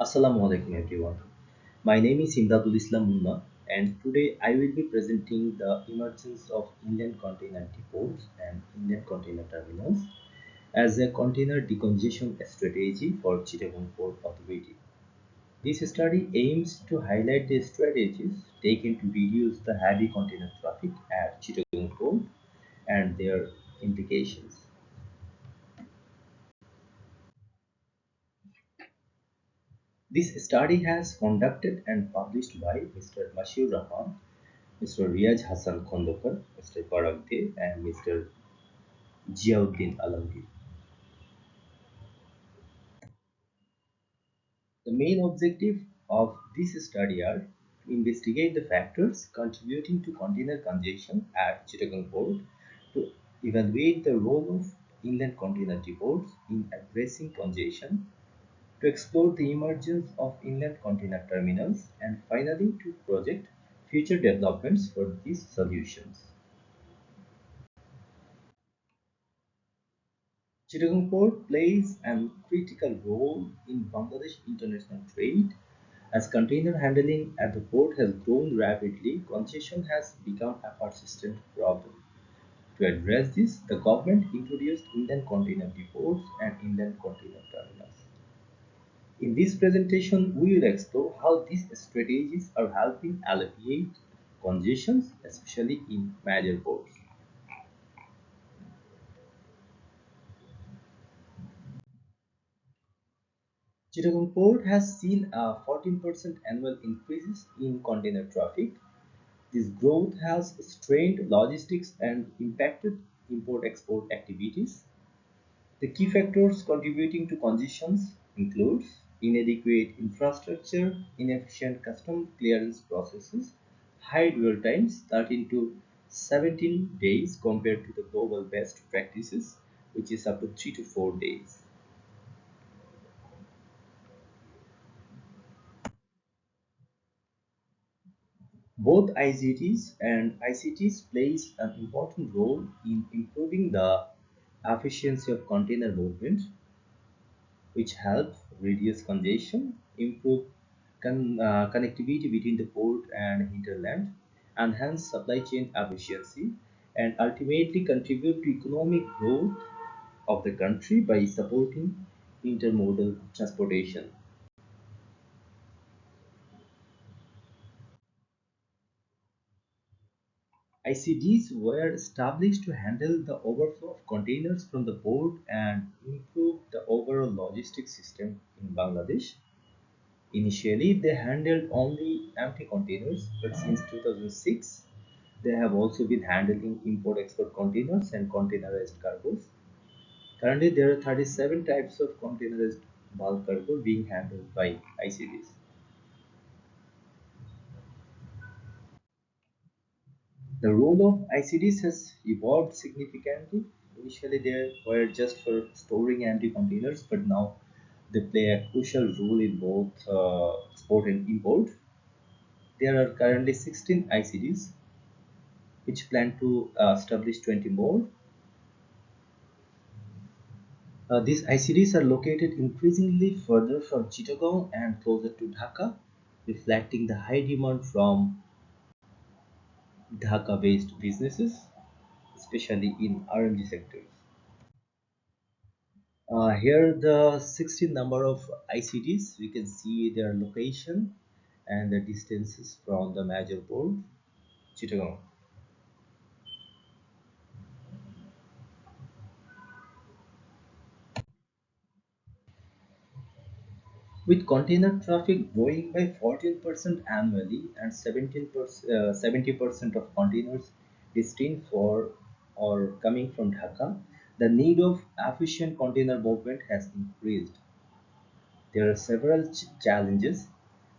Assalamu alaikum everyone. My name is Imdadul Islam Munna and today I will be presenting the emergence of Indian container depots and Indian container terminals as a container decongestion strategy for Chittagong Port Authority. This study aims to highlight the strategies taken to reduce the heavy container traffic at Chittagong Port and their implications. This study has conducted and published by Mr. Mashur Rahman, Mr. Riaz Hassan Khondokar, Mr. Parag De, and Mr. Ziauddin Alamgir. The main objective of this study are to investigate the factors contributing to container congestion at Chittagong Port, to evaluate the role of inland container depots in addressing congestion, to explore the emergence of inland container terminals, and finally to project future developments for these solutions. Chittagong Port plays a critical role in Bangladesh international trade. As container handling at the port has grown rapidly, congestion has become a persistent problem. To address this, the government introduced inland container depots and inland container terminals. In this presentation, we will explore how these strategies are helping alleviate congestions, especially in major ports. Chittagong Port has seen a 14% annual increase in container traffic. This growth has strained logistics and impacted import-export activities. The key factors contributing to congestions include inadequate infrastructure, inefficient custom clearance processes, high dwell times 13 to 17 days compared to the global best practices, which is up to 3 to 4 days. Both IGTs and ICTs plays an important role in improving the efficiency of container movement, which helps reduce congestion, improve connectivity between the port and hinterland, enhance supply chain efficiency, and ultimately contribute to economic growth of the country by supporting intermodal transportation. ICDs were established to handle the overflow of containers from the port and improve the overall logistics system in Bangladesh. Initially, they handled only empty containers, but since 2006, they have also been handling import-export containers and containerized cargoes. Currently, there are 37 types of containerized bulk cargo being handled by ICDs. The role of ICDs has evolved significantly. Initially, they were just for storing empty containers, but now they play a crucial role in both export and import. There are currently 16 ICDs, which plan to establish 20 more. These ICDs are located increasingly further from Chittagong and closer to Dhaka, reflecting the high demand from Dhaka-based businesses, especially in RMG sectors. Here the 16 number of ICDs, we can see their location and the distances from the major port, Chittagong. With container traffic growing by 14% annually and 70% of containers destined for or coming from Dhaka, the need of efficient container movement has increased. There are several challenges,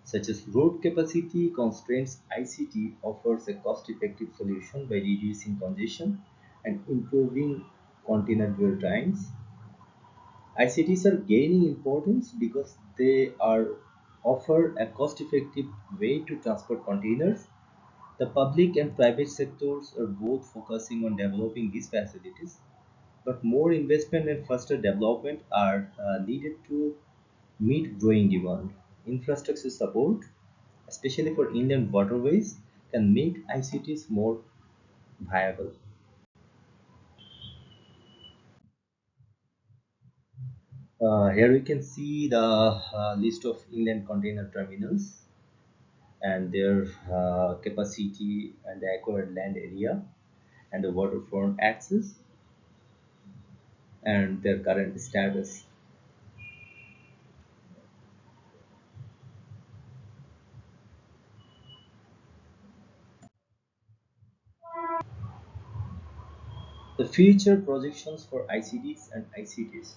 such as road capacity constraints. ICT offers a cost-effective solution by reducing congestion and improving container dwell times. ICTs are gaining importance because they are offer a cost-effective way to transport containers. The public and private sectors are both focusing on developing these facilities, but more investment and faster development are needed to meet growing demand. Infrastructure support, especially for inland waterways, can make ICTs more viable. Here we can see the list of inland container terminals and their capacity and the acquired land area and the waterfront access and their current status. The future projections for ICDs and ICTs.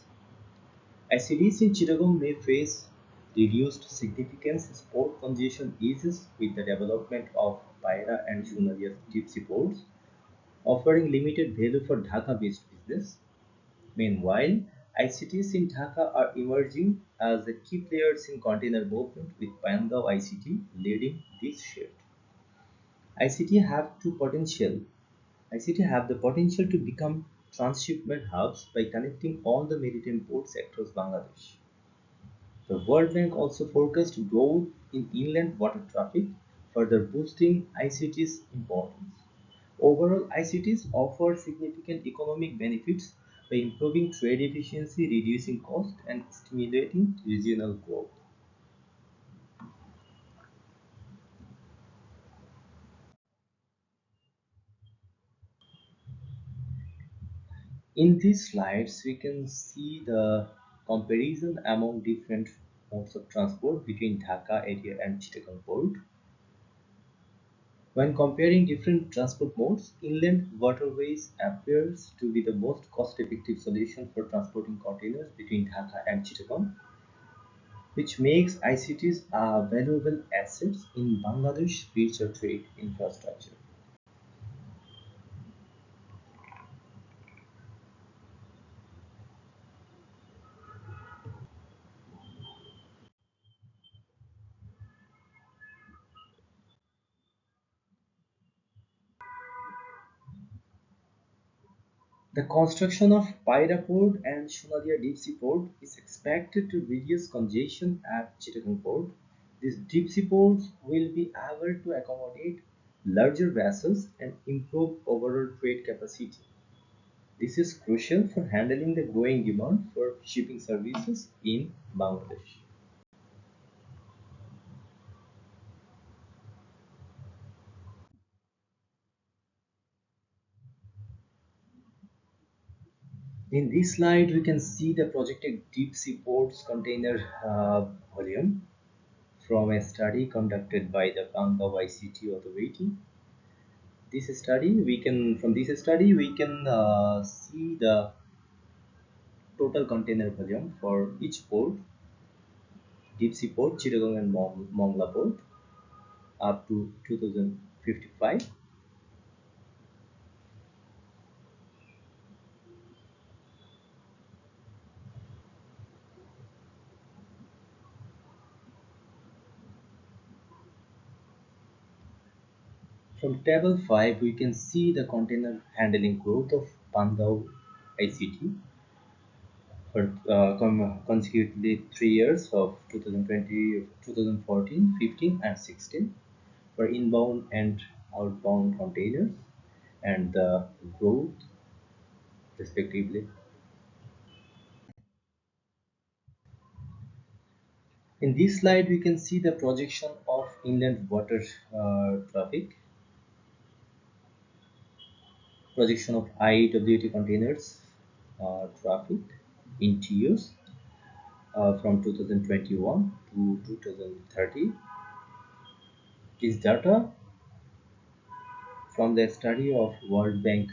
ICDs in Chittagong may face reduced significance as port congestion eases with the development of Paira and Shunalia's deep sea ports, offering limited value for Dhaka-based business. Meanwhile, ICTs in Dhaka are emerging as the key players in container movement with Pangav ICT leading this shift. ICT have two potential. ICT have the potential to become transshipment hubs by connecting all the maritime ports across Bangladesh. The World Bank also forecast growth in inland water traffic, further boosting ICT's importance. Overall, ICTs offer significant economic benefits by improving trade efficiency, reducing cost, and stimulating regional growth. In these slides, we can see the comparison among different modes of transport between Dhaka area and Chittagong Port. When comparing different transport modes, inland waterways appears to be the most cost-effective solution for transporting containers between Dhaka and Chittagong, which makes ICTs valuable assets in Bangladesh's future trade infrastructure. The construction of Paira Port and Shunadia Deep Sea Port is expected to reduce congestion at Chittagong Port. These deep sea ports will be able to accommodate larger vessels and improve overall trade capacity. This is crucial for handling the growing demand for shipping services in Bangladesh. In this slide, we can see the projected deep sea ports container volume from a study conducted by the Pangav ICT Authority. From this study we can see the total container volume for each port, deep sea port, Chittagong and Mongla port, up to 2055. From table 5, we can see the container handling growth of Pangav ICT for consecutively 3 years of 2020, 2014, 15, and 16 for inbound and outbound containers and the growth respectively. In this slide, we can see the projection of inland water traffic, projection of IWT containers traffic in TUs from 2021 to 2030. This data from the study of World Bank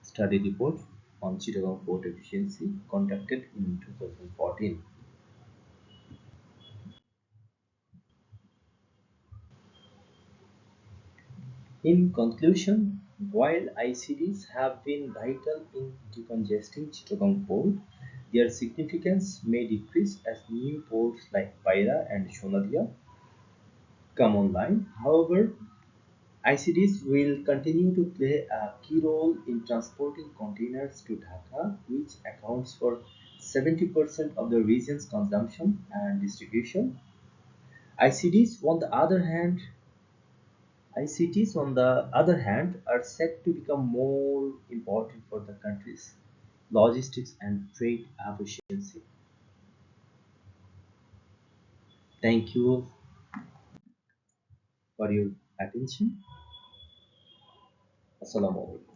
study report on Chittagong port efficiency conducted in 2014. In conclusion, while ICDs have been vital in decongesting Chittagong port, their significance may decrease as new ports like Paira and Shonadia come online. However, ICDs will continue to play a key role in transporting containers to Dhaka, which accounts for 70% of the region's consumption and distribution. ICDs, on the other hand, ICTs, on the other hand, are set to become more important for the country's logistics and trade efficiency. Thank you for your attention. Assalamu alaikum.